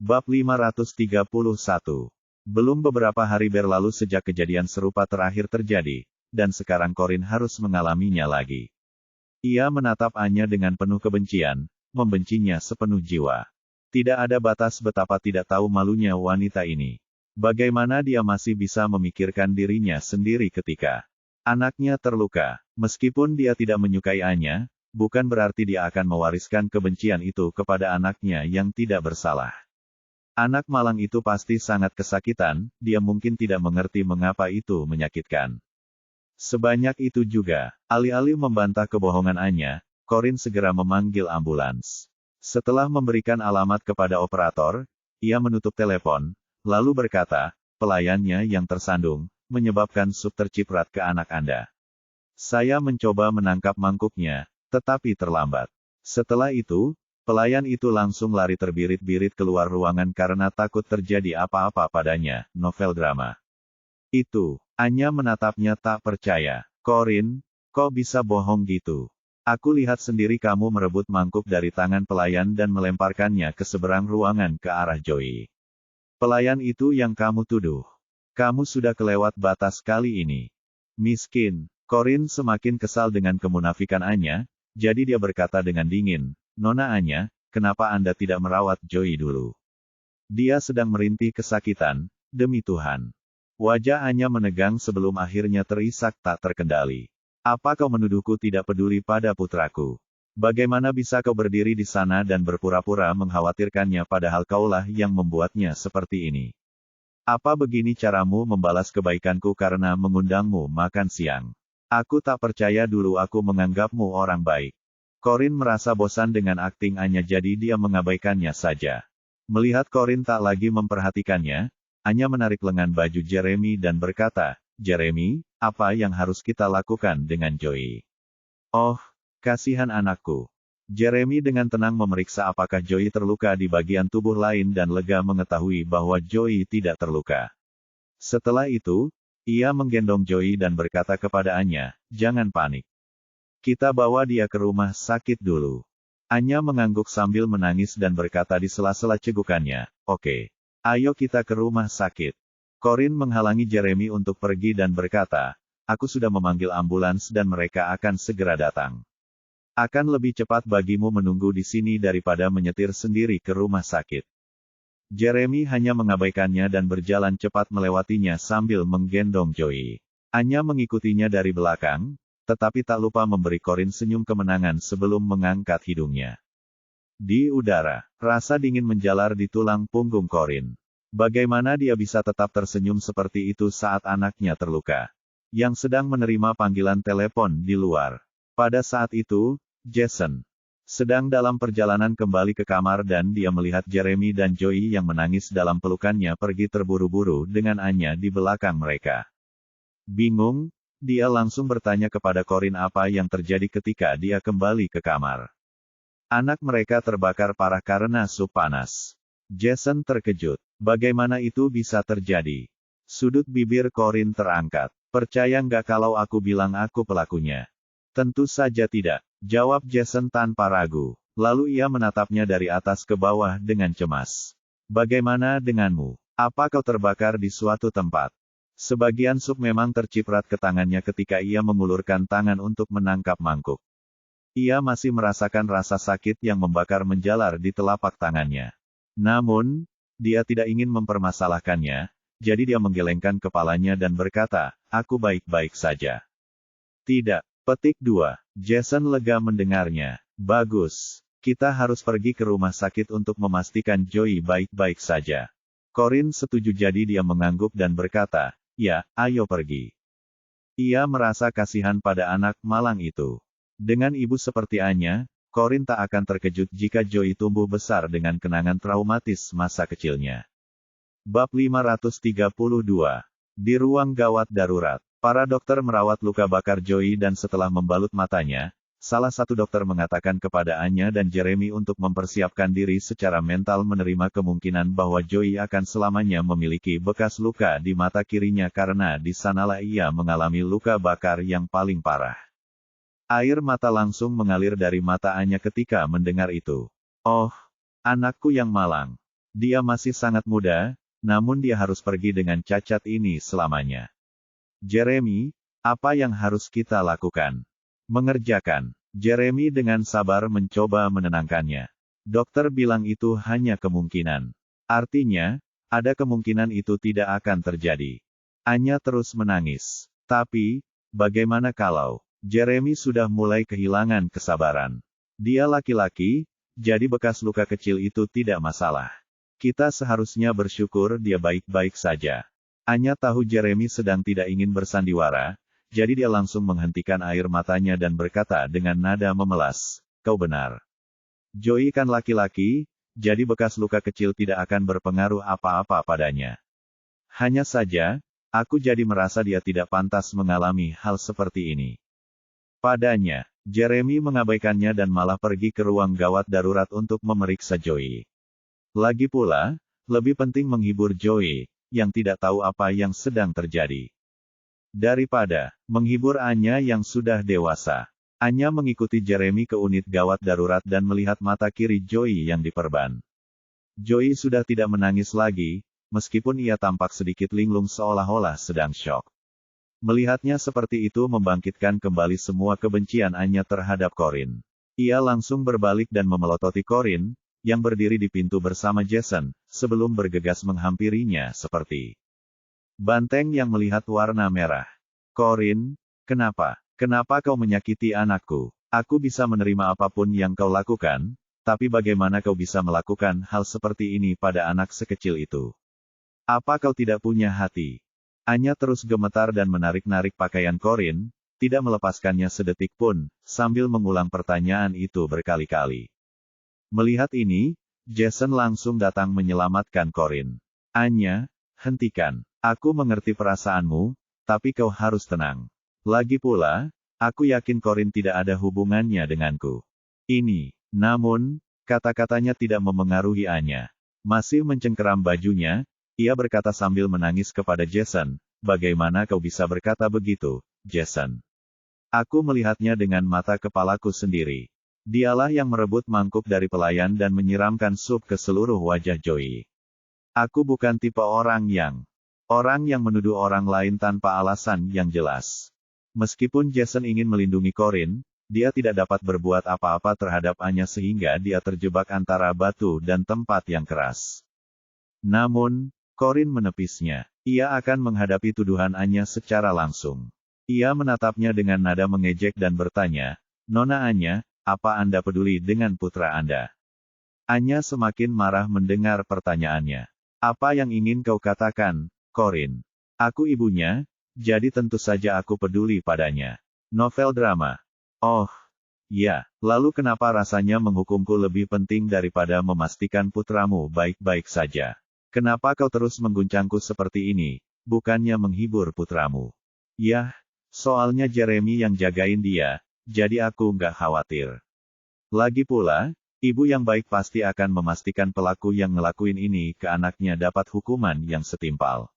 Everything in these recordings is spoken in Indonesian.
Bab 531. Belum beberapa hari berlalu sejak kejadian serupa terakhir terjadi, dan sekarang Corin harus mengalaminya lagi. Ia menatap Anya dengan penuh kebencian, membencinya sepenuh jiwa. Tidak ada batas betapa tidak tahu malunya wanita ini. Bagaimana dia masih bisa memikirkan dirinya sendiri ketika anaknya terluka. Meskipun dia tidak menyukai Anya, bukan berarti dia akan mewariskan kebencian itu kepada anaknya yang tidak bersalah. Anak malang itu pasti sangat kesakitan, dia mungkin tidak mengerti mengapa itu menyakitkan. Sebanyak itu juga, alih-alih membantah kebohongan Anya, Corin segera memanggil ambulans. Setelah memberikan alamat kepada operator, ia menutup telepon, lalu berkata, pelayannya yang tersandung, menyebabkan sup terciprat ke anak Anda. Saya mencoba menangkap mangkuknya, tetapi terlambat. Setelah itu, pelayan itu langsung lari terbirit-birit keluar ruangan karena takut terjadi apa-apa padanya. Novel drama. Itu, Anya menatapnya tak percaya. Corin, kok bisa bohong gitu? Aku lihat sendiri kamu merebut mangkuk dari tangan pelayan dan melemparkannya ke seberang ruangan ke arah Joey. Pelayan itu yang kamu tuduh. Kamu sudah kelewat batas kali ini. Miskin. Corin semakin kesal dengan kemunafikan Anya, jadi dia berkata dengan dingin, Nona Anya, kenapa Anda tidak merawat Joey dulu? Dia sedang merintih kesakitan, demi Tuhan. Wajah Anya menegang sebelum akhirnya terisak tak terkendali. Apa kau menuduhku tidak peduli pada putraku? Bagaimana bisa kau berdiri di sana dan berpura-pura mengkhawatirkannya padahal kaulah yang membuatnya seperti ini? Apa begini caramu membalas kebaikanku karena mengundangmu makan siang? Aku tak percaya dulu aku menganggapmu orang baik. Corin merasa bosan dengan akting Anya jadi dia mengabaikannya saja. Melihat Corin tak lagi memperhatikannya, Anya menarik lengan baju Jeremy dan berkata, Jeremy, apa yang harus kita lakukan dengan Joey? Oh, kasihan anakku. Jeremy dengan tenang memeriksa apakah Joey terluka di bagian tubuh lain dan lega mengetahui bahwa Joey tidak terluka. Setelah itu, ia menggendong Joey dan berkata kepada Anya, jangan panik. Kita bawa dia ke rumah sakit dulu. Anya mengangguk sambil menangis dan berkata di sela-sela cegukannya, oke. Ayo kita ke rumah sakit. Corin menghalangi Jeremy untuk pergi dan berkata, aku sudah memanggil ambulans dan mereka akan segera datang. Akan lebih cepat bagimu menunggu di sini daripada menyetir sendiri ke rumah sakit. Jeremy hanya mengabaikannya dan berjalan cepat melewatinya sambil menggendong Joey. Anya mengikutinya dari belakang, tetapi tak lupa memberi Corin senyum kemenangan sebelum mengangkat hidungnya. Di udara, rasa dingin menjalar di tulang punggung Corin. Bagaimana dia bisa tetap tersenyum seperti itu saat anaknya terluka, yang sedang menerima panggilan telepon di luar. Pada saat itu, Jason sedang dalam perjalanan kembali ke kamar dan dia melihat Jeremy dan Joey yang menangis dalam pelukannya pergi terburu-buru dengan Anya di belakang mereka. Bingung, dia langsung bertanya kepada Corin apa yang terjadi ketika dia kembali ke kamar. Anak mereka terbakar parah karena sup panas. Jason terkejut. Bagaimana itu bisa terjadi? Sudut bibir Corin terangkat. Percaya nggak kalau aku bilang aku pelakunya? Tentu saja tidak, jawab Jason tanpa ragu. Lalu ia menatapnya dari atas ke bawah dengan cemas. Bagaimana denganmu? Apa kau terbakar di suatu tempat? Sebagian sup memang terciprat ke tangannya ketika ia mengulurkan tangan untuk menangkap mangkuk. Ia masih merasakan rasa sakit yang membakar menjalar di telapak tangannya. Namun, dia tidak ingin mempermasalahkannya, jadi dia menggelengkan kepalanya dan berkata, aku baik-baik saja. Tidak. Petik 2. Jason lega mendengarnya. Bagus. Kita harus pergi ke rumah sakit untuk memastikan Joey baik-baik saja. Corin setuju jadi dia mengangguk dan berkata, ya, ayo pergi. Ia merasa kasihan pada anak malang itu. Dengan ibu seperti Anya, Corin tak akan terkejut jika Joey tumbuh besar dengan kenangan traumatis masa kecilnya. Bab 532. Di ruang gawat darurat, para dokter merawat luka bakar Joey dan setelah membalut matanya, salah satu dokter mengatakan kepada Anya dan Jeremy untuk mempersiapkan diri secara mental menerima kemungkinan bahwa Joey akan selamanya memiliki bekas luka di mata kirinya karena di sanalah ia mengalami luka bakar yang paling parah. Air mata langsung mengalir dari mata Anya ketika mendengar itu. Oh, anakku yang malang. Dia masih sangat muda, namun dia harus pergi dengan cacat ini selamanya. Jeremy, apa yang harus kita lakukan? Mengerjakan. Jeremy dengan sabar mencoba menenangkannya. Dokter bilang itu hanya kemungkinan. Artinya, ada kemungkinan itu tidak akan terjadi. Anya terus menangis. Tapi, bagaimana kalau Jeremy sudah mulai kehilangan kesabaran? Dia laki-laki, jadi bekas luka kecil itu tidak masalah. Kita seharusnya bersyukur dia baik-baik saja. Anya tahu Jeremy sedang tidak ingin bersandiwara, jadi dia langsung menghentikan air matanya dan berkata dengan nada memelas, "Kau benar. Joey kan laki-laki, jadi bekas luka kecil tidak akan berpengaruh apa-apa padanya. Hanya saja, aku jadi merasa dia tidak pantas mengalami hal seperti ini." Padanya, Jeremy mengabaikannya dan malah pergi ke ruang gawat darurat untuk memeriksa Joey. Lagi pula, lebih penting menghibur Joey, yang tidak tahu apa yang sedang terjadi, daripada menghibur Anya yang sudah dewasa. Anya mengikuti Jeremy ke unit gawat darurat dan melihat mata kiri Joey yang diperban. Joey sudah tidak menangis lagi, meskipun ia tampak sedikit linglung seolah-olah sedang syok. Melihatnya seperti itu membangkitkan kembali semua kebencian Anya terhadap Corin. Ia langsung berbalik dan memelototi Corin, yang berdiri di pintu bersama Jason, sebelum bergegas menghampirinya seperti banteng yang melihat warna merah. "Corin, kenapa? Kenapa kau menyakiti anakku? Aku bisa menerima apapun yang kau lakukan, tapi bagaimana kau bisa melakukan hal seperti ini pada anak sekecil itu? Apa kau tidak punya hati?" Anya terus gemetar dan menarik-narik pakaian Corin, tidak melepaskannya sedetik pun, sambil mengulang pertanyaan itu berkali-kali. Melihat ini, Jason langsung datang menyelamatkan Corin. "Anya, hentikan. Aku mengerti perasaanmu, tapi kau harus tenang. Lagi pula, aku yakin Corin tidak ada hubungannya denganku." Ini, namun, kata-katanya tidak memengaruhi Anya. Masih mencengkeram bajunya, ia berkata sambil menangis kepada Jason, "Bagaimana kau bisa berkata begitu, Jason? Aku melihatnya dengan mata kepalaku sendiri. Dialah yang merebut mangkuk dari pelayan dan menyiramkan sup ke seluruh wajah Joey. Aku bukan tipe orang yang menuduh orang lain tanpa alasan yang jelas." Meskipun Jason ingin melindungi Corin, dia tidak dapat berbuat apa-apa terhadap Anya sehingga dia terjebak antara batu dan tempat yang keras. Namun, Corin menepisnya. Ia akan menghadapi tuduhan Anya secara langsung. Ia menatapnya dengan nada mengejek dan bertanya, "Nona Anya, apa Anda peduli dengan putra Anda?" Anya semakin marah mendengar pertanyaannya. "Apa yang ingin kau katakan, Corin? Aku ibunya, jadi tentu saja aku peduli padanya." Novel drama. Oh, ya, lalu kenapa rasanya menghukumku lebih penting daripada memastikan putramu baik-baik saja? Kenapa kau terus mengguncangku seperti ini, bukannya menghibur putramu? Yah, soalnya Jeremy yang jagain dia, jadi aku nggak khawatir. Lagi pula, ibu yang baik pasti akan memastikan pelaku yang ngelakuin ini ke anaknya dapat hukuman yang setimpal.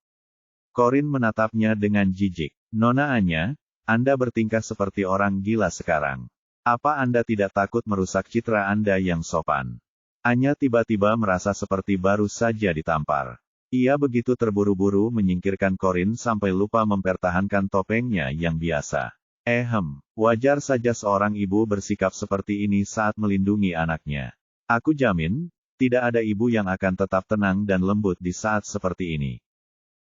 Corin menatapnya dengan jijik. "Nona Anya, Anda bertingkah seperti orang gila sekarang. Apa Anda tidak takut merusak citra Anda yang sopan?" Anya tiba-tiba merasa seperti baru saja ditampar. Ia begitu terburu-buru menyingkirkan Corin sampai lupa mempertahankan topengnya yang biasa. Wajar saja seorang ibu bersikap seperti ini saat melindungi anaknya. Aku jamin, tidak ada ibu yang akan tetap tenang dan lembut di saat seperti ini.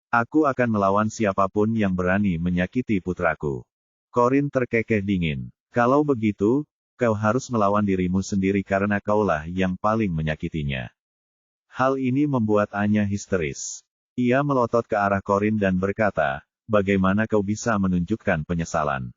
Aku akan melawan siapapun yang berani menyakiti putraku. Corin terkekeh dingin. "Kalau begitu, kau harus melawan dirimu sendiri karena kaulah yang paling menyakitinya." Hal ini membuat Anya histeris. Ia melotot ke arah Corin dan berkata, "Bagaimana kau bisa menunjukkan penyesalan?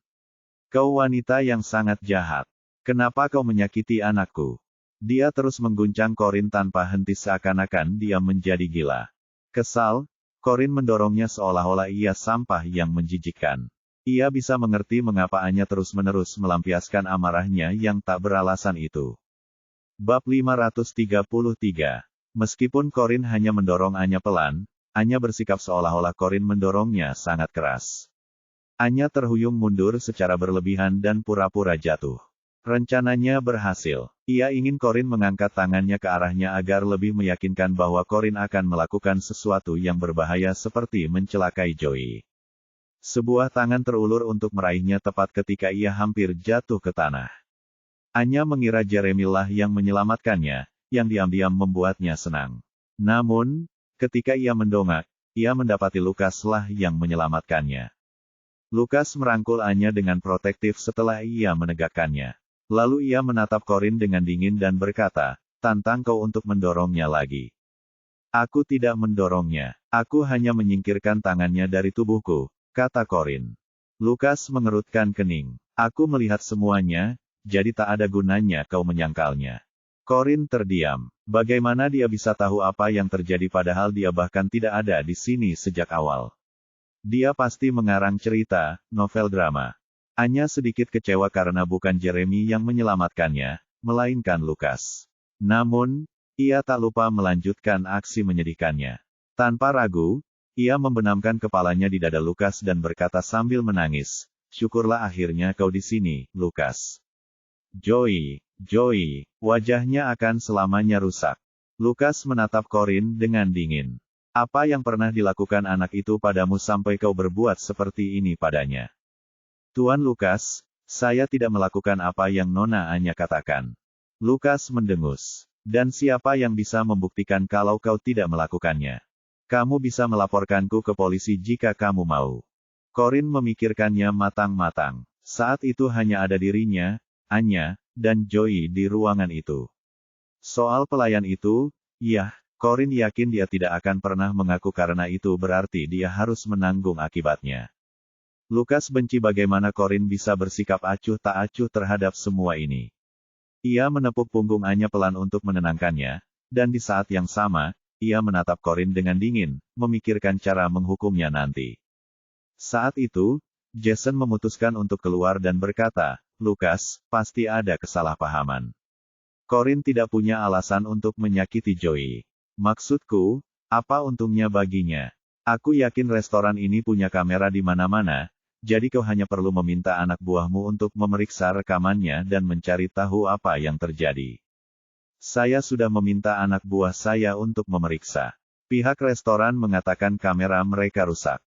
Kau wanita yang sangat jahat. Kenapa kau menyakiti anakku?" Dia terus mengguncang Corin tanpa henti seakan-akan dia menjadi gila. Kesal, Corin mendorongnya seolah-olah ia sampah yang menjijikkan. Ia bisa mengerti mengapa Anya terus-menerus melampiaskan amarahnya yang tak beralasan itu. Bab 533. Meskipun Corin hanya mendorong Anya pelan, Anya bersikap seolah-olah Corin mendorongnya sangat keras. Anya terhuyung mundur secara berlebihan dan pura-pura jatuh. Rencananya berhasil. Ia ingin Corin mengangkat tangannya ke arahnya agar lebih meyakinkan bahwa Corin akan melakukan sesuatu yang berbahaya seperti mencelakai Joey. Sebuah tangan terulur untuk meraihnya tepat ketika ia hampir jatuh ke tanah. Anya mengira Jeremy lah yang menyelamatkannya, yang diam-diam membuatnya senang. Namun, ketika ia mendongak, ia mendapati Lukas lah yang menyelamatkannya. Lukas merangkul Anya dengan protektif setelah ia menegakkannya. Lalu ia menatap Corin dengan dingin dan berkata, "Tantang kau untuk mendorongnya lagi." "Aku tidak mendorongnya. Aku hanya menyingkirkan tangannya dari tubuhku," kata Corin. Lukas mengerutkan kening. "Aku melihat semuanya, jadi tak ada gunanya kau menyangkalnya." Corin terdiam. Bagaimana dia bisa tahu apa yang terjadi padahal dia bahkan tidak ada di sini sejak awal? Dia pasti mengarang cerita, novel drama. Anya sedikit kecewa karena bukan Jeremy yang menyelamatkannya, melainkan Lukas. Namun, ia tak lupa melanjutkan aksi menyedihkannya. Tanpa ragu, ia membenamkan kepalanya di dada Lukas dan berkata sambil menangis, "Syukurlah akhirnya kau di sini, Lukas." Joey, wajahnya akan selamanya rusak. Lukas menatap Corin dengan dingin. "Apa yang pernah dilakukan anak itu padamu sampai kau berbuat seperti ini padanya?" "Tuan Lukas, saya tidak melakukan apa yang Nona Anya katakan." Lukas mendengus. "Dan siapa yang bisa membuktikan kalau kau tidak melakukannya? Kamu bisa melaporkanku ke polisi jika kamu mau." Corin memikirkannya matang-matang. Saat itu hanya ada dirinya, Anya, dan Joey di ruangan itu. Soal pelayan itu, yah, Corin yakin dia tidak akan pernah mengaku karena itu berarti dia harus menanggung akibatnya. Lukas benci bagaimana Corin bisa bersikap acuh tak acuh terhadap semua ini. Ia menepuk punggung Anya pelan untuk menenangkannya, dan di saat yang sama, ia menatap Corin dengan dingin, memikirkan cara menghukumnya nanti. Saat itu, Jason memutuskan untuk keluar dan berkata, "Lukas, pasti ada kesalahpahaman. Corin tidak punya alasan untuk menyakiti Joey. Maksudku, apa untungnya baginya? Aku yakin restoran ini punya kamera di mana-mana, jadi kau hanya perlu meminta anak buahmu untuk memeriksa rekamannya dan mencari tahu apa yang terjadi." "Saya sudah meminta anak buah saya untuk memeriksa. Pihak restoran mengatakan kamera mereka rusak.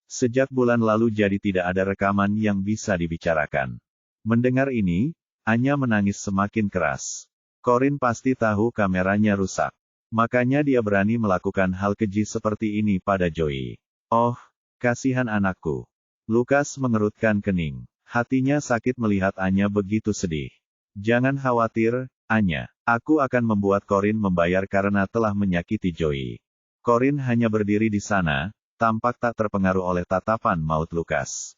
Sejak bulan lalu jadi tidak ada rekaman yang bisa dibicarakan." Mendengar ini, Anya menangis semakin keras. Corin pasti tahu kameranya rusak. Makanya dia berani melakukan hal keji seperti ini pada Joey. "Oh, kasihan anakku." Lukas mengerutkan kening. Hatinya sakit melihat Anya begitu sedih. "Jangan khawatir, Anya. Aku akan membuat Corin membayar karena telah menyakiti Joey." Corin hanya berdiri di sana, tampak tak terpengaruh oleh tatapan maut Lukas.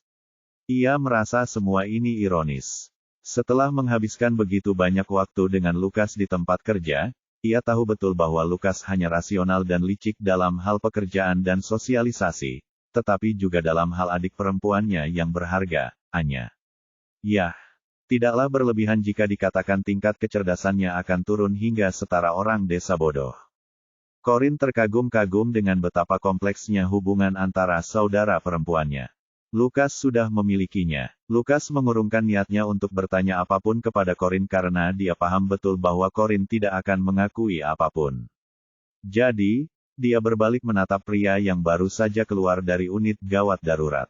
Ia merasa semua ini ironis. Setelah menghabiskan begitu banyak waktu dengan Lukas di tempat kerja, ia tahu betul bahwa Lukas hanya rasional dan licik dalam hal pekerjaan dan sosialisasi, tetapi juga dalam hal adik perempuannya yang berharga, Anya. Yah, tidaklah berlebihan jika dikatakan tingkat kecerdasannya akan turun hingga setara orang desa bodoh. Corin terkagum-kagum dengan betapa kompleksnya hubungan antara saudara perempuannya. Lukas sudah memilikinya. Lukas mengurungkan niatnya untuk bertanya apapun kepada Corin karena dia paham betul bahwa Corin tidak akan mengakui apapun. Jadi, dia berbalik menatap pria yang baru saja keluar dari unit gawat darurat.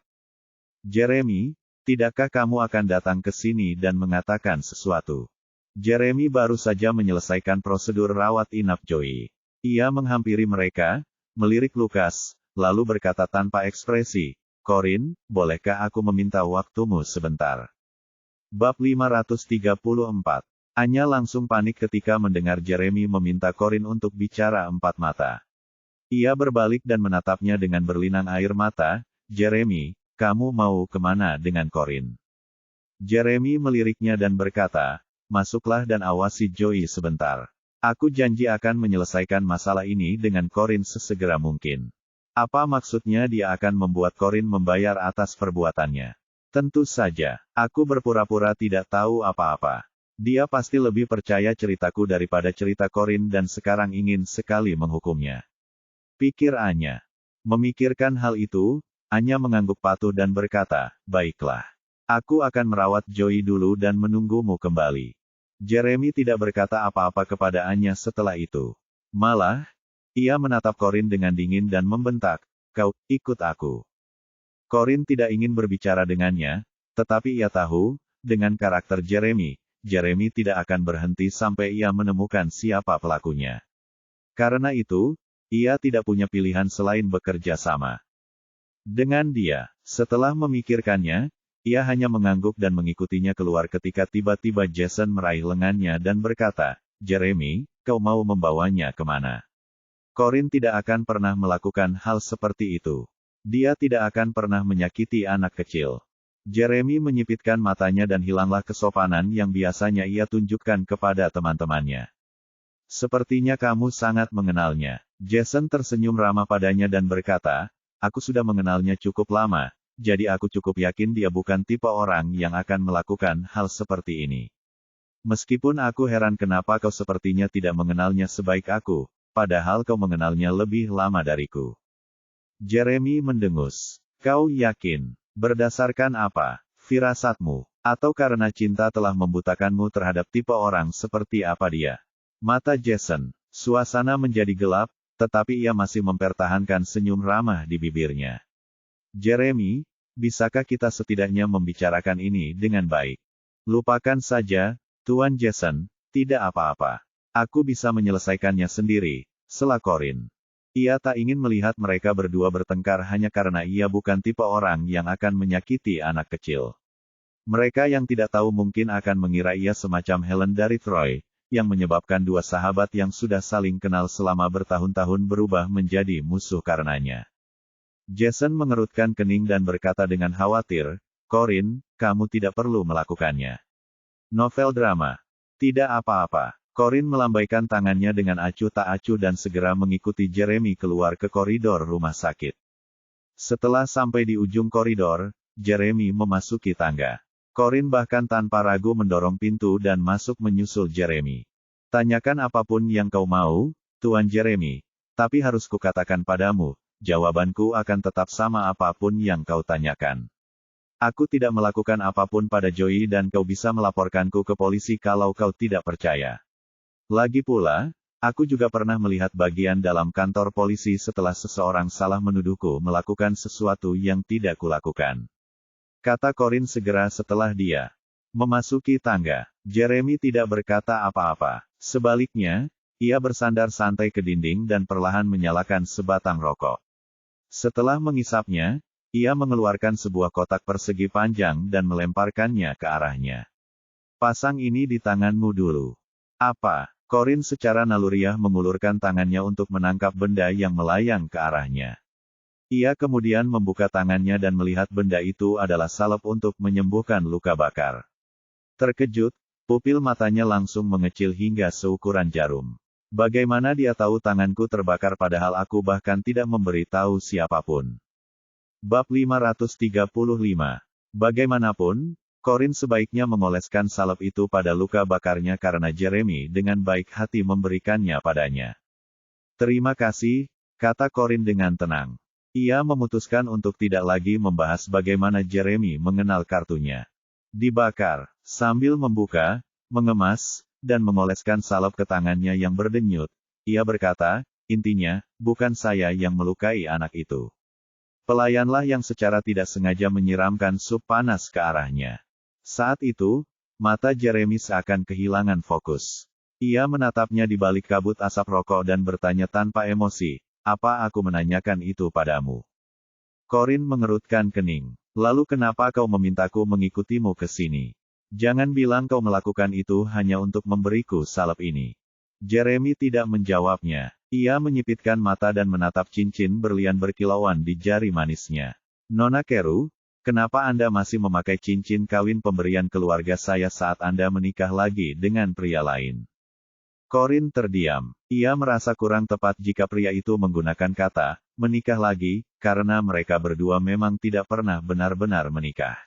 "Jeremy, tidakkah kamu akan datang ke sini dan mengatakan sesuatu?" Jeremy baru saja menyelesaikan prosedur rawat inap Joey. Ia menghampiri mereka, melirik Lukas, lalu berkata tanpa ekspresi, "Corin, bolehkah aku meminta waktumu sebentar?" Bab 534. Anya langsung panik ketika mendengar Jeremy meminta Corin untuk bicara empat mata. Ia berbalik dan menatapnya dengan berlinang air mata. "Jeremy, kamu mau kemana dengan Corin?" Jeremy meliriknya dan berkata, "Masuklah dan awasi Joey sebentar. Aku janji akan menyelesaikan masalah ini dengan Corin sesegera mungkin." Apa maksudnya dia akan membuat Corin membayar atas perbuatannya? Tentu saja, aku berpura-pura tidak tahu apa-apa. Dia pasti lebih percaya ceritaku daripada cerita Corin dan sekarang ingin sekali menghukumnya. Pikir Anya. Memikirkan hal itu, Anya mengangguk patuh dan berkata, "Baiklah. Aku akan merawat Joey dulu dan menunggumu kembali. Jeremy tidak berkata apa-apa kepada Anya setelah itu. Malah, ia menatap Corin dengan dingin dan membentak, "Kau, ikut aku." Corin tidak ingin berbicara dengannya, tetapi ia tahu, dengan karakter Jeremy, Jeremy tidak akan berhenti sampai ia menemukan siapa pelakunya. Karena itu, ia tidak punya pilihan selain bekerja sama dengan dia. Setelah memikirkannya, ia hanya mengangguk dan mengikutinya keluar ketika tiba-tiba Jason meraih lengannya dan berkata, "Jeremy, kau mau membawanya kemana?" Corin tidak akan pernah melakukan hal seperti itu. Dia tidak akan pernah menyakiti anak kecil. Jeremy menyipitkan matanya dan hilanglah kesopanan yang biasanya ia tunjukkan kepada teman-temannya. "Sepertinya kamu sangat mengenalnya." Jason tersenyum ramah padanya dan berkata, "Aku sudah mengenalnya cukup lama, jadi aku cukup yakin dia bukan tipe orang yang akan melakukan hal seperti ini. Meskipun aku heran kenapa kau sepertinya tidak mengenalnya sebaik aku, padahal kau mengenalnya lebih lama dariku." Jeremy mendengus. "Kau yakin? Berdasarkan apa? Firasatmu? Atau karena cinta telah membutakanmu terhadap tipe orang seperti apa dia?" Mata Jason. Suasana menjadi gelap, tetapi ia masih mempertahankan senyum ramah di bibirnya. "Jeremy, bisakah kita setidaknya membicarakan ini dengan baik?" "Lupakan saja, Tuan Jason, tidak apa-apa. Aku bisa menyelesaikannya sendiri," sela Corin. Ia tak ingin melihat mereka berdua bertengkar hanya karena ia bukan tipe orang yang akan menyakiti anak kecil. Mereka yang tidak tahu mungkin akan mengira ia semacam Helen dari Troy, yang menyebabkan dua sahabat yang sudah saling kenal selama bertahun-tahun berubah menjadi musuh karenanya. Jason mengerutkan kening dan berkata dengan khawatir, "Corin, kamu tidak perlu melakukannya." Novel drama. Tidak apa-apa. Corin melambaikan tangannya dengan acuh tak acuh dan segera mengikuti Jeremy keluar ke koridor rumah sakit. Setelah sampai di ujung koridor, Jeremy memasuki tangga. Corin bahkan tanpa ragu mendorong pintu dan masuk menyusul Jeremy. "Tanyakan apapun yang kau mau, Tuan Jeremy. Tapi harus kukatakan padamu, jawabanku akan tetap sama apapun yang kau tanyakan. Aku tidak melakukan apapun pada Joey dan kau bisa melaporkanku ke polisi kalau kau tidak percaya. Lagi pula, aku juga pernah melihat bagian dalam kantor polisi setelah seseorang salah menuduhku melakukan sesuatu yang tidak kulakukan." Kata Corin segera setelah dia memasuki tangga. Jeremy tidak berkata apa-apa. Sebaliknya, ia bersandar santai ke dinding dan perlahan menyalakan sebatang rokok. Setelah mengisapnya, ia mengeluarkan sebuah kotak persegi panjang dan melemparkannya ke arahnya. "Pasang ini di tanganmu dulu." "Apa?" Corin secara naluriah mengulurkan tangannya untuk menangkap benda yang melayang ke arahnya. Ia kemudian membuka tangannya dan melihat benda itu adalah salep untuk menyembuhkan luka bakar. Terkejut, pupil matanya langsung mengecil hingga seukuran jarum. "Bagaimana dia tahu tanganku terbakar padahal aku bahkan tidak memberi tahu siapapun?" Bab 535. Bagaimanapun, Corin sebaiknya mengoleskan salep itu pada luka bakarnya karena Jeremy dengan baik hati memberikannya padanya. "Terima kasih," kata Corin dengan tenang. Ia memutuskan untuk tidak lagi membahas bagaimana Jeremy mengenal kartunya. Dibakar, sambil membuka, mengemas, dan mengoleskan salep ke tangannya yang berdenyut, ia berkata, "Intinya, bukan saya yang melukai anak itu. Pelayanlah yang secara tidak sengaja menyiramkan sup panas ke arahnya." Saat itu, mata Jeremy seakan kehilangan fokus. Ia menatapnya di balik kabut asap rokok dan bertanya tanpa emosi, "Apa aku menanyakan itu padamu?" Corin mengerutkan kening. "Lalu kenapa kau memintaku mengikutimu ke sini? Jangan bilang kau melakukan itu hanya untuk memberiku salep ini." Jeremy tidak menjawabnya. Ia menyipitkan mata dan menatap cincin berlian berkilauan di jari manisnya. "Nona Keru, kenapa Anda masih memakai cincin kawin pemberian keluarga saya saat Anda menikah lagi dengan pria lain?" Corin terdiam. Ia merasa kurang tepat jika pria itu menggunakan kata, "menikah lagi," karena mereka berdua memang tidak pernah benar-benar menikah.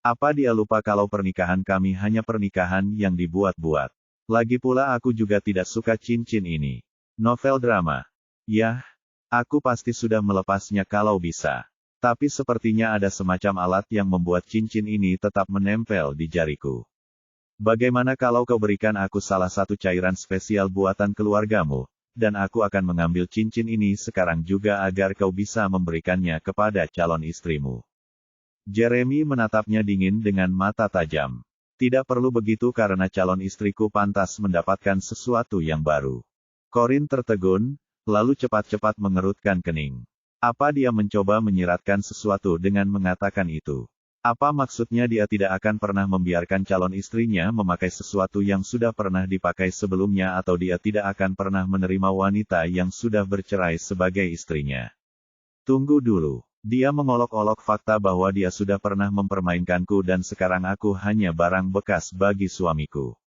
Apa dia lupa kalau pernikahan kami hanya pernikahan yang dibuat-buat? Lagi pula aku juga tidak suka cincin ini. Novel drama. Yah, aku pasti sudah melepasnya kalau bisa. Tapi sepertinya ada semacam alat yang membuat cincin ini tetap menempel di jariku. Bagaimana kalau kau berikan aku salah satu cairan spesial buatan keluargamu, dan aku akan mengambil cincin ini sekarang juga agar kau bisa memberikannya kepada calon istrimu. Jeremy menatapnya dingin dengan mata tajam. Tidak perlu begitu karena calon istriku pantas mendapatkan sesuatu yang baru. Corin tertegun, lalu cepat-cepat mengerutkan kening. Apa dia mencoba menyiratkan sesuatu dengan mengatakan itu? Apa maksudnya dia tidak akan pernah membiarkan calon istrinya memakai sesuatu yang sudah pernah dipakai sebelumnya atau dia tidak akan pernah menerima wanita yang sudah bercerai sebagai istrinya? Tunggu dulu. Dia mengolok-olok fakta bahwa dia sudah pernah mempermainkanku dan sekarang aku hanya barang bekas bagi suamiku.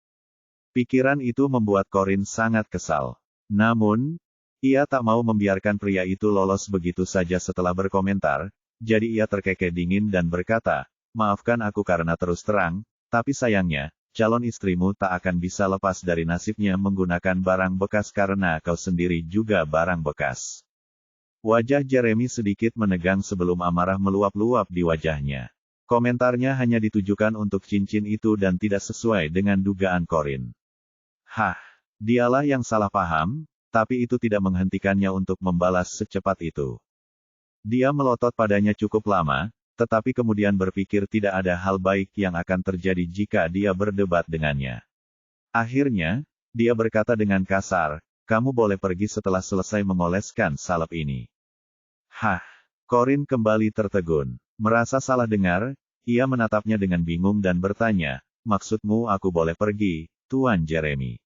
Pikiran itu membuat Corin sangat kesal. Namun, ia tak mau membiarkan pria itu lolos begitu saja setelah berkomentar, jadi ia terkekeh dingin dan berkata, maafkan aku karena terus terang, tapi sayangnya, calon istrimu tak akan bisa lepas dari nasibnya menggunakan barang bekas karena kau sendiri juga barang bekas. Wajah Jeremy sedikit menegang sebelum amarah meluap-luap di wajahnya. Komentarnya hanya ditujukan untuk cincin itu dan tidak sesuai dengan dugaan Corin. Hah, dialah yang salah paham, tapi itu tidak menghentikannya untuk membalas secepat itu. Dia melotot padanya cukup lama, tetapi kemudian berpikir tidak ada hal baik yang akan terjadi jika dia berdebat dengannya. Akhirnya, dia berkata dengan kasar, kamu boleh pergi setelah selesai mengoleskan salep ini. Hah, Corin kembali tertegun. Merasa salah dengar, ia menatapnya dengan bingung dan bertanya, maksudmu aku boleh pergi, Tuan Jeremy?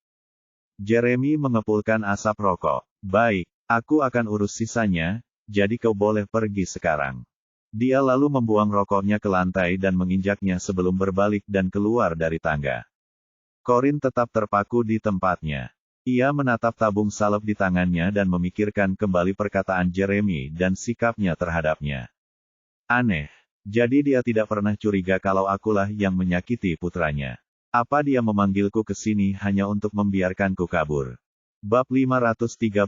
Jeremy mengepulkan asap rokok. Baik, aku akan urus sisanya, jadi kau boleh pergi sekarang. Dia lalu membuang rokoknya ke lantai dan menginjaknya sebelum berbalik dan keluar dari tangga. Corin tetap terpaku di tempatnya. Ia menatap tabung salep di tangannya dan memikirkan kembali perkataan Jeremy dan sikapnya terhadapnya. Aneh, jadi dia tidak pernah curiga kalau akulah yang menyakiti putranya. Apa dia memanggilku ke sini hanya untuk membiarkanku kabur? Bab 536.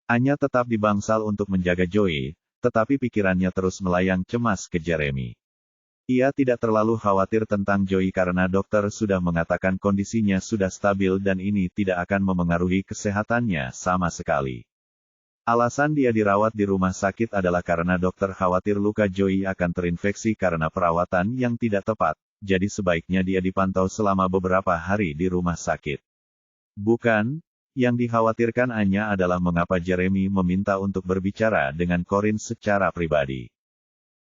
Anya tetap di bangsal untuk menjaga Joey, tetapi pikirannya terus melayang cemas ke Jeremy. Ia tidak terlalu khawatir tentang Joey karena dokter sudah mengatakan kondisinya sudah stabil dan ini tidak akan memengaruhi kesehatannya sama sekali. Alasan dia dirawat di rumah sakit adalah karena dokter khawatir luka Joey akan terinfeksi karena perawatan yang tidak tepat, jadi sebaiknya dia dipantau selama beberapa hari di rumah sakit. Bukan, yang dikhawatirkan Anya adalah mengapa Jeremy meminta untuk berbicara dengan Corin secara pribadi.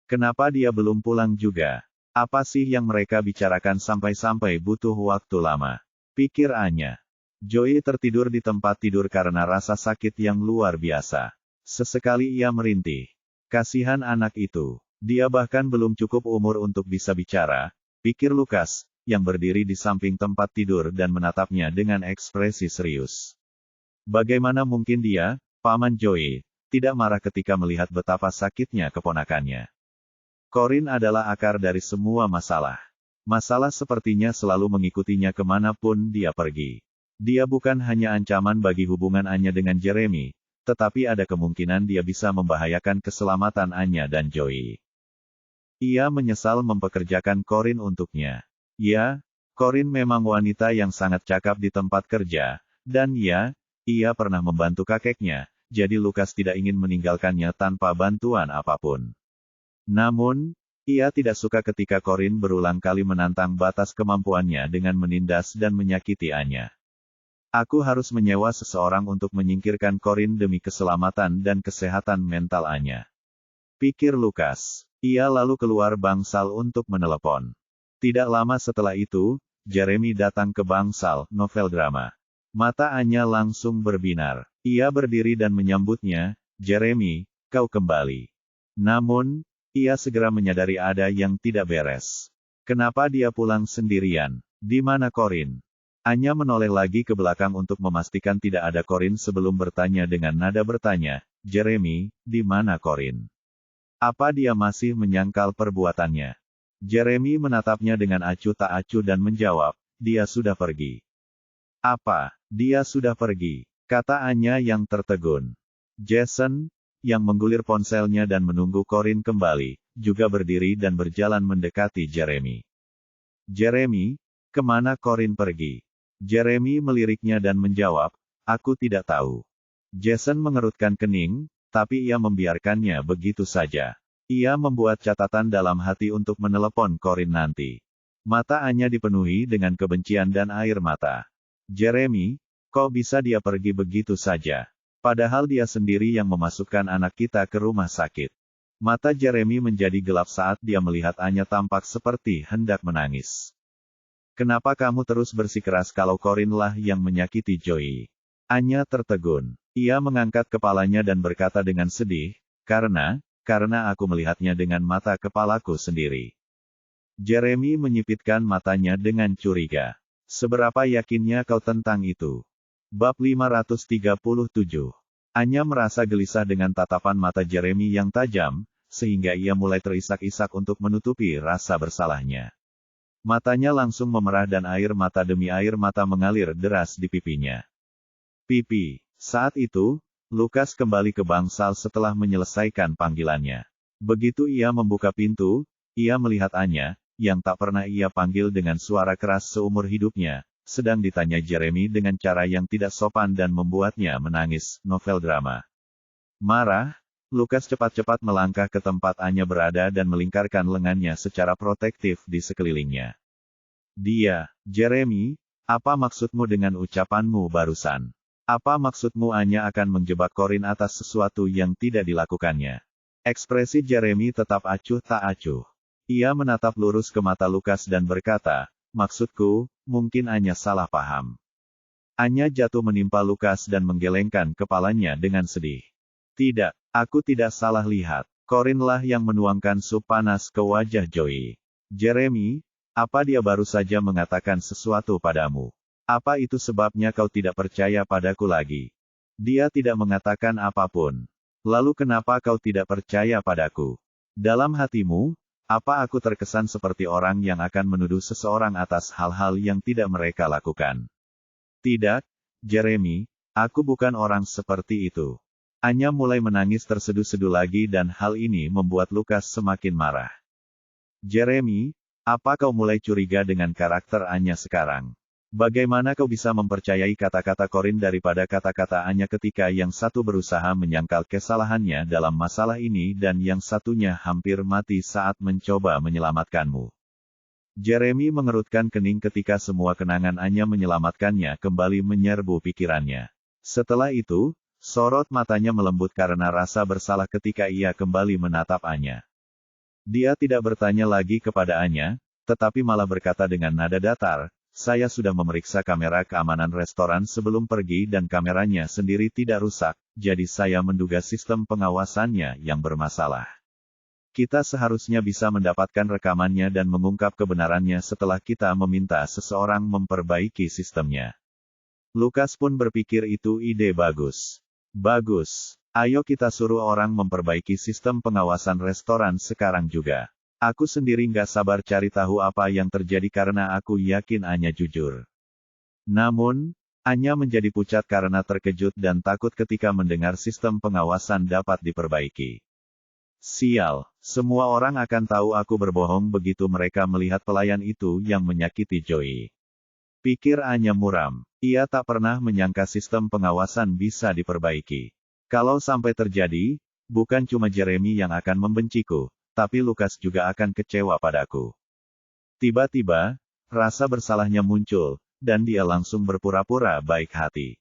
Kenapa dia belum pulang juga? Apa sih yang mereka bicarakan sampai-sampai butuh waktu lama? Pikir Anya. Joey tertidur di tempat tidur karena rasa sakit yang luar biasa. Sesekali ia merintih. Kasihan anak itu. Dia bahkan belum cukup umur untuk bisa bicara, pikir Lukas, yang berdiri di samping tempat tidur dan menatapnya dengan ekspresi serius. Bagaimana mungkin dia, Paman Joey, tidak marah ketika melihat betapa sakitnya keponakannya? Corin adalah akar dari semua masalah. Masalah sepertinya selalu mengikutinya kemanapun dia pergi. Dia bukan hanya ancaman bagi hubungan Anya dengan Jeremy, tetapi ada kemungkinan dia bisa membahayakan keselamatan Anya dan Joey. Ia menyesal mempekerjakan Corin untuknya. Ya, Corin memang wanita yang sangat cakap di tempat kerja, dan ya, ia pernah membantu kakeknya, jadi Lukas tidak ingin meninggalkannya tanpa bantuan apapun. Namun, ia tidak suka ketika Corin berulang kali menantang batas kemampuannya dengan menindas dan menyakiti Anya. Aku harus menyewa seseorang untuk menyingkirkan Corin demi keselamatan dan kesehatan mental Anya. Pikir Lukas. Ia lalu keluar bangsal untuk menelepon. Tidak lama setelah itu, Jeremy datang ke bangsal, novel drama. Mata Anya langsung berbinar. Ia berdiri dan menyambutnya, Jeremy, kau kembali. Namun, ia segera menyadari ada yang tidak beres. Kenapa dia pulang sendirian? Di mana Corin? Anya menoleh lagi ke belakang untuk memastikan tidak ada Corin sebelum bertanya dengan nada bertanya, Jeremy, di mana Corin? Apa dia masih menyangkal perbuatannya? Jeremy menatapnya dengan acuh tak acuh dan menjawab, dia sudah pergi. Apa? Dia sudah pergi, kata Anya yang tertegun. Jason, yang menggulir ponselnya dan menunggu Corin kembali, juga berdiri dan berjalan mendekati Jeremy. Jeremy, kemana Corin pergi? Jeremy meliriknya dan menjawab, aku tidak tahu. Jason mengerutkan kening, tapi ia membiarkannya begitu saja. Ia membuat catatan dalam hati untuk menelepon Corin nanti. Mata Anya dipenuhi dengan kebencian dan air mata. Jeremy, kok bisa dia pergi begitu saja? Padahal dia sendiri yang memasukkan anak kita ke rumah sakit. Mata Jeremy menjadi gelap saat dia melihat Anya tampak seperti hendak menangis. Kenapa kamu terus bersikeras kalau Corin lah yang menyakiti Joey? Anya tertegun. Ia mengangkat kepalanya dan berkata dengan sedih, karena aku melihatnya dengan mata kepalaku sendiri. Jeremy menyipitkan matanya dengan curiga. Seberapa yakinnya kau tentang itu? Bab 537. Anya merasa gelisah dengan tatapan mata Jeremy yang tajam, sehingga ia mulai terisak-isak untuk menutupi rasa bersalahnya. Matanya langsung memerah dan air mata demi air mata mengalir deras di pipinya. Pipi. Saat itu, Lukas kembali ke bangsal setelah menyelesaikan panggilannya. Begitu ia membuka pintu, ia melihat Anya, yang tak pernah ia panggil dengan suara keras seumur hidupnya, sedang ditanya Jeremy dengan cara yang tidak sopan dan membuatnya menangis. Novel drama. Marah, Lukas cepat-cepat melangkah ke tempat Anya berada dan melingkarkan lengannya secara protektif di sekelilingnya. Jeremy, apa maksudmu dengan ucapanmu barusan? Apa maksudmu Anya akan menjebak Corin atas sesuatu yang tidak dilakukannya? Ekspresi Jeremy tetap acuh tak acuh. Ia menatap lurus ke mata Lukas dan berkata, maksudku, mungkin Anya salah paham. Anya jatuh menimpa Lukas dan menggelengkan kepalanya dengan sedih. Tidak, aku tidak salah lihat. Corin lah yang menuangkan sup panas ke wajah Joey. Jeremy, apa dia baru saja mengatakan sesuatu padamu? Apa itu sebabnya kau tidak percaya padaku lagi? Dia tidak mengatakan apapun. Lalu kenapa kau tidak percaya padaku? Dalam hatimu, apa aku terkesan seperti orang yang akan menuduh seseorang atas hal-hal yang tidak mereka lakukan? Tidak, Jeremy, aku bukan orang seperti itu. Anya mulai menangis terseduh-seduh lagi dan hal ini membuat Lukas semakin marah. Jeremy, apa kau mulai curiga dengan karakter Anya sekarang? Bagaimana kau bisa mempercayai kata-kata Corin daripada kata-kata Anya ketika yang satu berusaha menyangkal kesalahannya dalam masalah ini dan yang satunya hampir mati saat mencoba menyelamatkanmu? Jeremy mengerutkan kening ketika semua kenangan Anya menyelamatkannya kembali menyerbu pikirannya. Setelah itu, sorot matanya melembut karena rasa bersalah ketika ia kembali menatap Anya. Dia tidak bertanya lagi kepada Anya, tetapi malah berkata dengan nada datar, saya sudah memeriksa kamera keamanan restoran sebelum pergi dan kameranya sendiri tidak rusak, jadi saya menduga sistem pengawasannya yang bermasalah. Kita seharusnya bisa mendapatkan rekamannya dan mengungkap kebenarannya setelah kita meminta seseorang memperbaiki sistemnya. Lukas pun berpikir itu ide bagus. Bagus. Ayo kita suruh orang memperbaiki sistem pengawasan restoran sekarang juga. Aku sendiri nggak sabar cari tahu apa yang terjadi karena aku yakin Anya jujur. Namun, Anya menjadi pucat karena terkejut dan takut ketika mendengar sistem pengawasan dapat diperbaiki. Sial, semua orang akan tahu aku berbohong begitu mereka melihat pelayan itu yang menyakiti Joey. Pikir Anya muram. Ia tak pernah menyangka sistem pengawasan bisa diperbaiki. Kalau sampai terjadi, bukan cuma Jeremy yang akan membenciku, tapi Lukas juga akan kecewa padaku. Tiba-tiba, rasa bersalahnya muncul, dan dia langsung berpura-pura baik hati.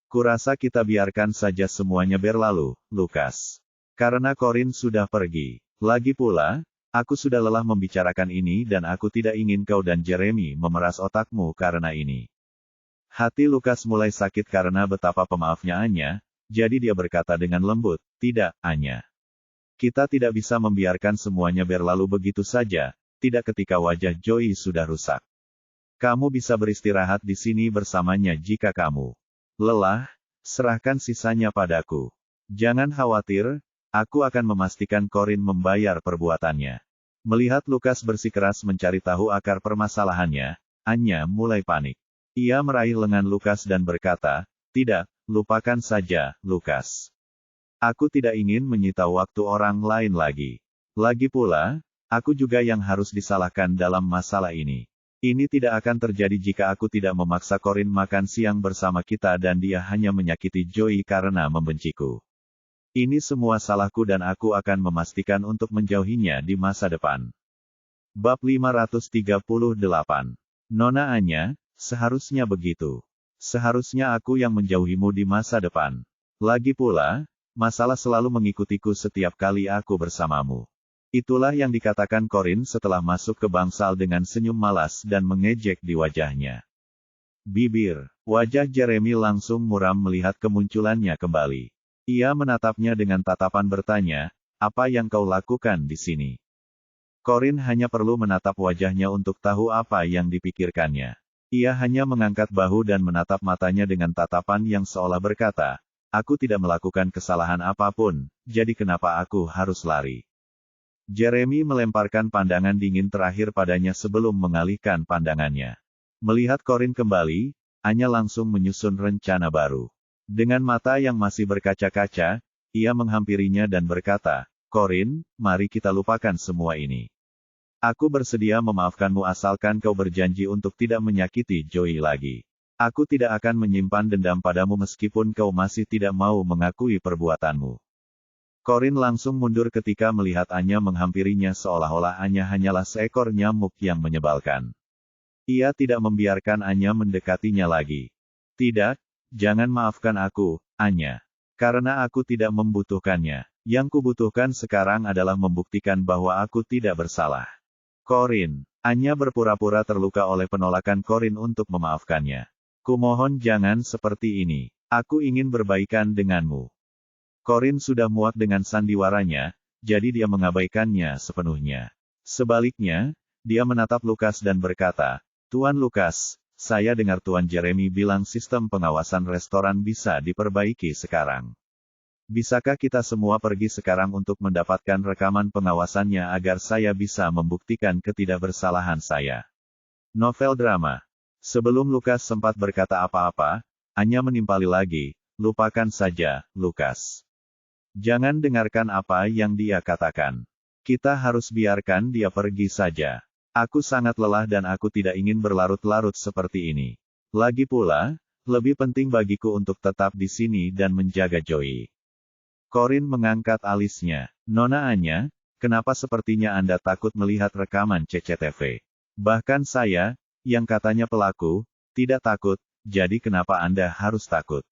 Kurasa kita biarkan saja semuanya berlalu, Lukas. Karena Corin sudah pergi. Lagi pula, aku sudah lelah membicarakan ini dan aku tidak ingin kau dan Jeremy memeras otakmu karena ini. Hati Lukas mulai sakit karena betapa pemaafnya Anya, jadi dia berkata dengan lembut, tidak, Anya. Kita tidak bisa membiarkan semuanya berlalu begitu saja, tidak ketika wajah Joey sudah rusak. Kamu bisa beristirahat di sini bersamanya jika kamu lelah, serahkan sisanya padaku. Jangan khawatir, aku akan memastikan Corin membayar perbuatannya. Melihat Lukas bersikeras mencari tahu akar permasalahannya, Anya mulai panik. Ia meraih lengan Lukas dan berkata, tidak, lupakan saja, Lukas. Aku tidak ingin menyita waktu orang lain lagi. Lagi pula, aku juga yang harus disalahkan dalam masalah ini. Ini tidak akan terjadi jika aku tidak memaksa Corin makan siang bersama kita dan dia hanya menyakiti Joey karena membenciku. Ini semua salahku dan aku akan memastikan untuk menjauhinya di masa depan. Bab 538. Nona Anya, seharusnya begitu. Seharusnya aku yang menjauhimu di masa depan. Lagi pula, masalah selalu mengikutiku setiap kali aku bersamamu. Itulah yang dikatakan Corin setelah masuk ke bangsal dengan senyum malas dan mengejek di wajahnya. Wajah Jeremy langsung muram melihat kemunculannya kembali. Ia menatapnya dengan tatapan bertanya, apa yang kau lakukan di sini? Corin hanya perlu menatap wajahnya untuk tahu apa yang dipikirkannya. Ia hanya mengangkat bahu dan menatap matanya dengan tatapan yang seolah berkata, aku tidak melakukan kesalahan apapun, jadi kenapa aku harus lari? Jeremy melemparkan pandangan dingin terakhir padanya sebelum mengalihkan pandangannya. Melihat Corin kembali, Anya langsung menyusun rencana baru. Dengan mata yang masih berkaca-kaca, ia menghampirinya dan berkata, Corin, mari kita lupakan semua ini. Aku bersedia memaafkanmu asalkan kau berjanji untuk tidak menyakiti Joey lagi. Aku tidak akan menyimpan dendam padamu meskipun kau masih tidak mau mengakui perbuatanmu. Corin langsung mundur ketika melihat Anya menghampirinya seolah-olah Anya hanyalah seekor nyamuk yang menyebalkan. Ia tidak membiarkan Anya mendekatinya lagi. Tidak, jangan maafkan aku, Anya. Karena aku tidak membutuhkannya. Yang kubutuhkan sekarang adalah membuktikan bahwa aku tidak bersalah. Corin, Anya berpura-pura terluka oleh penolakan Corin untuk memaafkannya. Kumohon jangan seperti ini. Aku ingin berbaikan denganmu. Corin sudah muak dengan sandiwaranya, jadi dia mengabaikannya sepenuhnya. Sebaliknya, dia menatap Lukas dan berkata, Tuan Lukas, saya dengar Tuan Jeremy bilang sistem pengawasan restoran bisa diperbaiki sekarang. Bisakah kita semua pergi sekarang untuk mendapatkan rekaman pengawasannya agar saya bisa membuktikan ketidakbersalahan saya? Novel drama. Sebelum Lukas sempat berkata apa-apa, Anya menimpali lagi, lupakan saja, Lukas. Jangan dengarkan apa yang dia katakan. Kita harus biarkan dia pergi saja. Aku sangat lelah dan aku tidak ingin berlarut-larut seperti ini. Lagi pula, lebih penting bagiku untuk tetap di sini dan menjaga Joey. Corin mengangkat alisnya. Nona Anya, kenapa sepertinya Anda takut melihat rekaman CCTV? Bahkan saya, yang katanya pelaku, tidak takut, jadi kenapa Anda harus takut?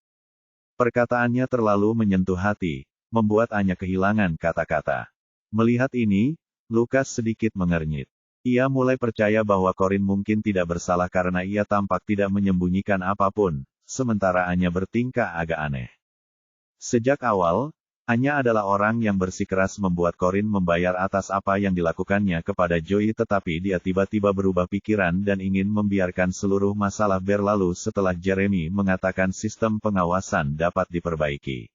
Perkataannya terlalu menyentuh hati, membuat Anya kehilangan kata-kata. Melihat ini, Lukas sedikit mengernyit. Ia mulai percaya bahwa Corin mungkin tidak bersalah karena ia tampak tidak menyembunyikan apapun, sementara Anya bertingkah agak aneh. Sejak awal, Anya adalah orang yang bersikeras membuat Corin membayar atas apa yang dilakukannya kepada Joey tetapi dia tiba-tiba berubah pikiran dan ingin membiarkan seluruh masalah berlalu setelah Jeremy mengatakan sistem pengawasan dapat diperbaiki.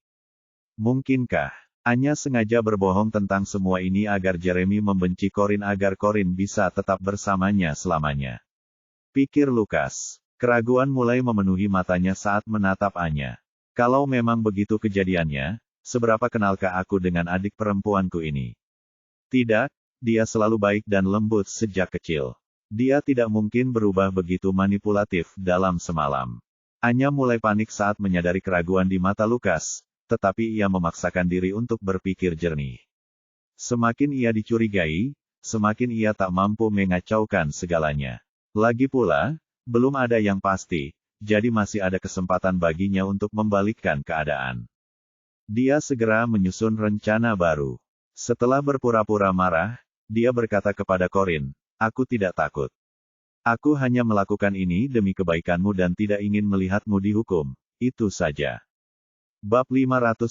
Mungkinkah Anya sengaja berbohong tentang semua ini agar Jeremy membenci Corin agar Corin bisa tetap bersamanya selamanya? Pikir Lukas. Keraguan mulai memenuhi matanya saat menatap Anya. Kalau memang begitu kejadiannya, seberapa kenalkah aku dengan adik perempuanku ini? Tidak, dia selalu baik dan lembut sejak kecil. Dia tidak mungkin berubah begitu manipulatif dalam semalam. Anya mulai panik saat menyadari keraguan di mata Lukas. Tetapi ia memaksakan diri untuk berpikir jernih. Semakin ia dicurigai, semakin ia tak mampu mengacaukan segalanya. Lagi pula, belum ada yang pasti, jadi masih ada kesempatan baginya untuk membalikkan keadaan. Dia segera menyusun rencana baru. Setelah berpura-pura marah, dia berkata kepada Corin, aku tidak takut. Aku hanya melakukan ini demi kebaikanmu dan tidak ingin melihatmu dihukum, itu saja. Bab 539.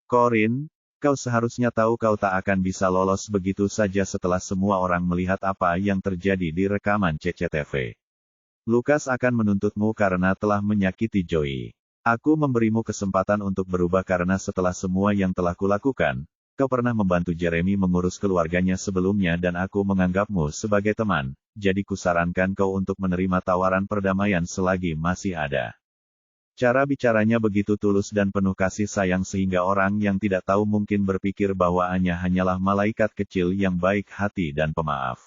Corin, kau seharusnya tahu kau tak akan bisa lolos begitu saja setelah semua orang melihat apa yang terjadi di rekaman CCTV. Lukas akan menuntutmu karena telah menyakiti Joey. Aku memberimu kesempatan untuk berubah karena setelah semua yang telah kulakukan, kau pernah membantu Jeremy mengurus keluarganya sebelumnya dan aku menganggapmu sebagai teman, jadi kusarankan kau untuk menerima tawaran perdamaian selagi masih ada Cara bicaranya begitu tulus dan penuh kasih sayang sehingga orang yang tidak tahu mungkin berpikir bahwa Anya hanyalah malaikat kecil yang baik hati dan pemaaf.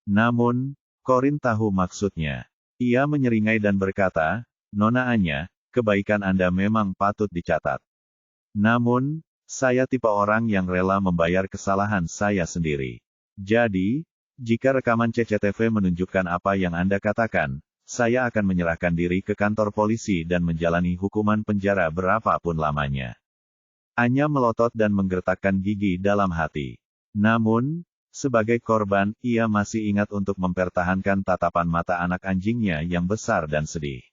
Namun, Corin tahu maksudnya. Ia menyeringai dan berkata, "Nona Anya, kebaikan Anda memang patut dicatat. Namun, saya tipe orang yang rela membayar kesalahan saya sendiri. Jadi, jika rekaman CCTV menunjukkan apa yang Anda katakan, saya akan menyerahkan diri ke kantor polisi dan menjalani hukuman penjara berapapun lamanya." Anya melotot dan menggertakkan gigi dalam hati. Namun, sebagai korban, ia masih ingat untuk mempertahankan tatapan mata anak anjingnya yang besar dan sedih.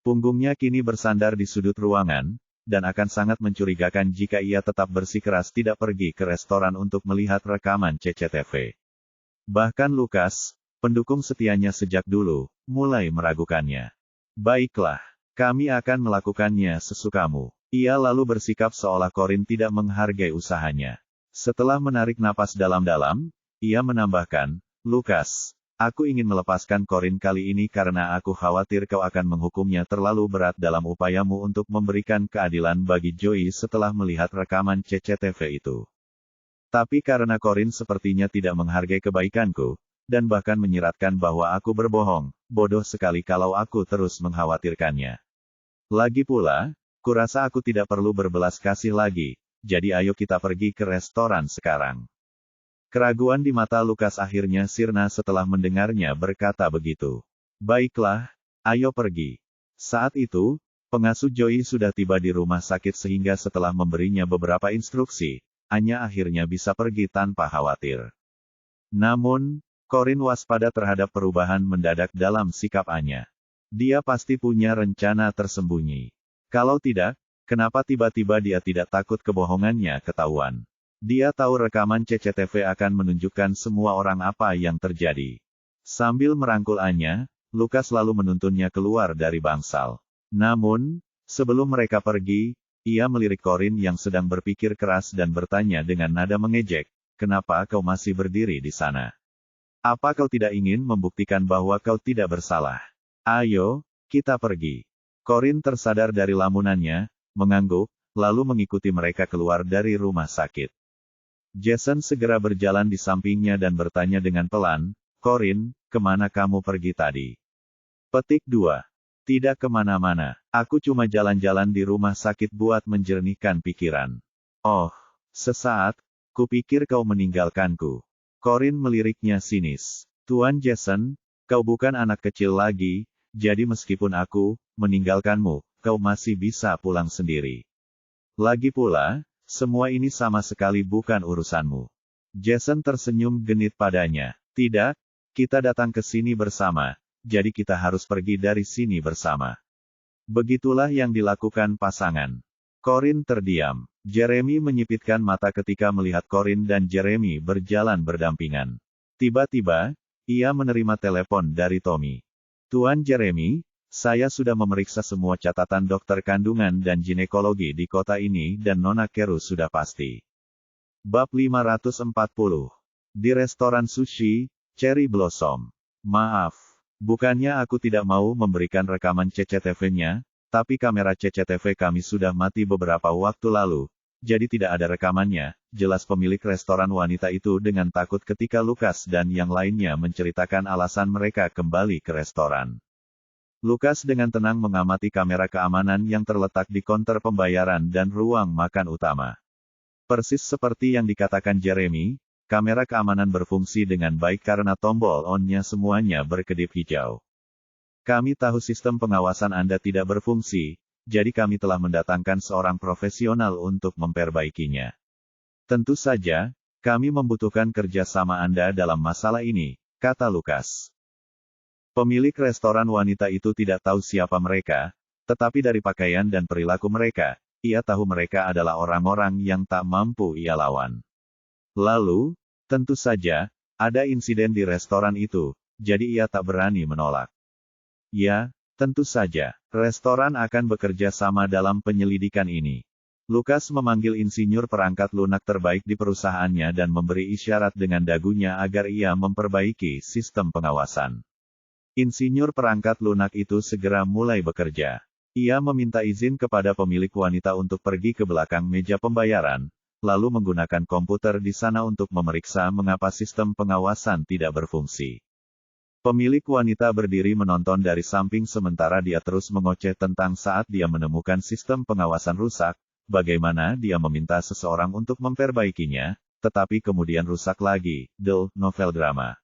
Punggungnya kini bersandar di sudut ruangan, dan akan sangat mencurigakan jika ia tetap bersikeras tidak pergi ke restoran untuk melihat rekaman CCTV. Bahkan Lukas, pendukung setianya sejak dulu, mulai meragukannya. "Baiklah, kami akan melakukannya sesukamu." Ia lalu bersikap seolah Corin tidak menghargai usahanya. Setelah menarik napas dalam-dalam, ia menambahkan, "Lukas, aku ingin melepaskan Corin kali ini karena aku khawatir kau akan menghukumnya terlalu berat dalam upayamu untuk memberikan keadilan bagi Joey setelah melihat rekaman CCTV itu. Tapi karena Corin sepertinya tidak menghargai kebaikanku, dan bahkan menyiratkan bahwa aku berbohong, bodoh sekali kalau aku terus mengkhawatirkannya. Lagi pula, kurasa aku tidak perlu berbelas kasih lagi, jadi ayo kita pergi ke restoran sekarang." Keraguan di mata Lukas akhirnya sirna setelah mendengarnya berkata begitu. "Baiklah, ayo pergi." Saat itu, pengasuh Joey sudah tiba di rumah sakit sehingga setelah memberinya beberapa instruksi, Anya akhirnya bisa pergi tanpa khawatir. Namun, Corin waspada terhadap perubahan mendadak dalam sikap Anya. Dia pasti punya rencana tersembunyi. Kalau tidak, kenapa tiba-tiba dia tidak takut kebohongannya ketahuan? Dia tahu rekaman CCTV akan menunjukkan semua orang apa yang terjadi. Sambil merangkul Anya, Lukas lalu menuntunnya keluar dari bangsal. Namun, sebelum mereka pergi, ia melirik Corin yang sedang berpikir keras dan bertanya dengan nada mengejek, "Kenapa kau masih berdiri di sana? Apa kau tidak ingin membuktikan bahwa kau tidak bersalah? Ayo, kita pergi." Corin tersadar dari lamunannya, mengangguk, lalu mengikuti mereka keluar dari rumah sakit. Jason segera berjalan di sampingnya dan bertanya dengan pelan, "Corin, kemana kamu pergi tadi?" Petik 2. "Tidak kemana-mana, aku cuma jalan-jalan di rumah sakit buat menjernihkan pikiran." "Oh, sesaat, kupikir kau meninggalkanku." Corin meliriknya sinis. "Tuan Jason, kau bukan anak kecil lagi, jadi meskipun aku meninggalkanmu, kau masih bisa pulang sendiri. Lagi pula, semua ini sama sekali bukan urusanmu." Jason tersenyum genit padanya. "Tidak, kita datang ke sini bersama, jadi kita harus pergi dari sini bersama." Begitulah yang dilakukan pasangan. Corin terdiam. Jeremy menyipitkan mata ketika melihat Corin dan Jeremy berjalan berdampingan. Tiba-tiba, ia menerima telepon dari Tommy. "Tuan Jeremy, saya sudah memeriksa semua catatan dokter kandungan dan ginekologi di kota ini dan Nona Keru sudah pasti." Bab 540. Di restoran sushi, Cherry Blossom. "Maaf, bukannya aku tidak mau memberikan rekaman CCTV-nya, tapi kamera CCTV kami sudah mati beberapa waktu lalu, jadi tidak ada rekamannya," jelas pemilik restoran wanita itu dengan takut ketika Lukas dan yang lainnya menceritakan alasan mereka kembali ke restoran. Lukas dengan tenang mengamati kamera keamanan yang terletak di konter pembayaran dan ruang makan utama. Persis seperti yang dikatakan Jeremy, kamera keamanan berfungsi dengan baik karena tombol on-nya semuanya berkedip hijau. "Kami tahu sistem pengawasan Anda tidak berfungsi, jadi kami telah mendatangkan seorang profesional untuk memperbaikinya. Tentu saja, kami membutuhkan kerjasama Anda dalam masalah ini," kata Lukas. Pemilik restoran wanita itu tidak tahu siapa mereka, tetapi dari pakaian dan perilaku mereka, ia tahu mereka adalah orang-orang yang tak mampu ia lawan. Lalu, tentu saja, ada insiden di restoran itu, jadi ia tak berani menolak. "Ya, tentu saja, restoran akan bekerja sama dalam penyelidikan ini." Lukas memanggil insinyur perangkat lunak terbaik di perusahaannya dan memberi isyarat dengan dagunya agar ia memperbaiki sistem pengawasan. Insinyur perangkat lunak itu segera mulai bekerja. Ia meminta izin kepada pemilik wanita untuk pergi ke belakang meja pembayaran, lalu menggunakan komputer di sana untuk memeriksa mengapa sistem pengawasan tidak berfungsi. Pemilik wanita berdiri menonton dari samping sementara dia terus mengoceh tentang saat dia menemukan sistem pengawasan rusak, bagaimana dia meminta seseorang untuk memperbaikinya, tetapi kemudian rusak lagi. Novel drama.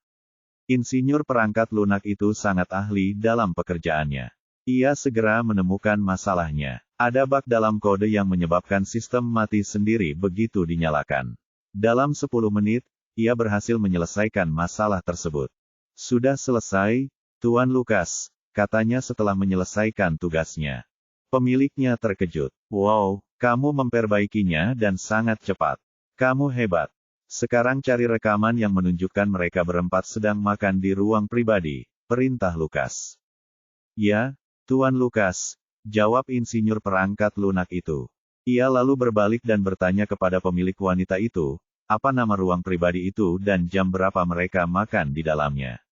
Insinyur perangkat lunak itu sangat ahli dalam pekerjaannya. Ia segera menemukan masalahnya. Ada bug dalam kode yang menyebabkan sistem mati sendiri begitu dinyalakan. Dalam 10 menit, ia berhasil menyelesaikan masalah tersebut. Sudah selesai, Tuan Lukas, katanya setelah menyelesaikan tugasnya. Pemiliknya terkejut. Wow, kamu memperbaikinya dan sangat cepat. Kamu hebat. Sekarang cari rekaman yang menunjukkan mereka berempat sedang makan di ruang pribadi, perintah Lukas. Ya, Tuan Lukas, jawab insinyur perangkat lunak itu. Ia lalu berbalik dan bertanya kepada pemilik wanita itu, apa nama ruang pribadi itu dan jam berapa mereka makan di dalamnya.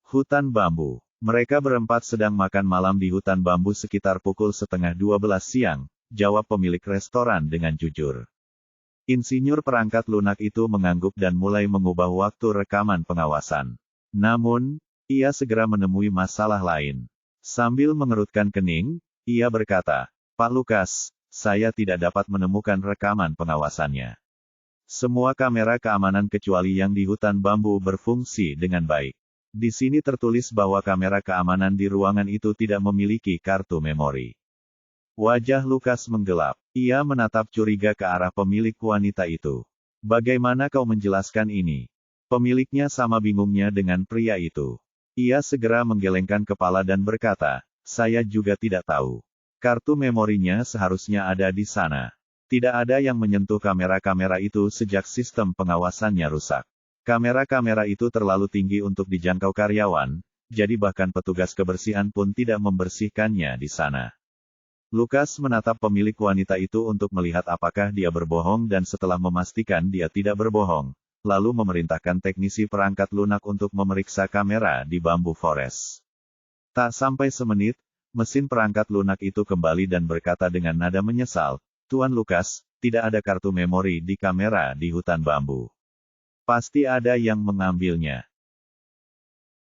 Hutan bambu. Mereka berempat sedang makan malam di hutan bambu sekitar pukul 11:30 siang, jawab pemilik restoran dengan jujur. Insinyur perangkat lunak itu mengangguk dan mulai mengubah waktu rekaman pengawasan. Namun, ia segera menemui masalah lain. Sambil mengerutkan kening, ia berkata, Pak Lukas, saya tidak dapat menemukan rekaman pengawasannya. Semua kamera keamanan kecuali yang di hutan bambu berfungsi dengan baik. Di sini tertulis bahwa kamera keamanan di ruangan itu tidak memiliki kartu memori. Wajah Lukas menggelap. Ia menatap curiga ke arah pemilik wanita itu. Bagaimana kau menjelaskan ini? Pemiliknya sama bingungnya dengan pria itu. Ia segera menggelengkan kepala dan berkata, saya juga tidak tahu. Kartu memorinya seharusnya ada di sana. Tidak ada yang menyentuh kamera-kamera itu sejak sistem pengawasannya rusak. Kamera-kamera itu terlalu tinggi untuk dijangkau karyawan, jadi bahkan petugas kebersihan pun tidak membersihkannya di sana. Lukas menatap pemilik wanita itu untuk melihat apakah dia berbohong dan setelah memastikan dia tidak berbohong, lalu memerintahkan teknisi perangkat lunak untuk memeriksa kamera di Bambu Forest. Tak sampai semenit, mesin perangkat lunak itu kembali dan berkata dengan nada menyesal, Tuan Lukas, tidak ada kartu memori di kamera di hutan bambu. Pasti ada yang mengambilnya.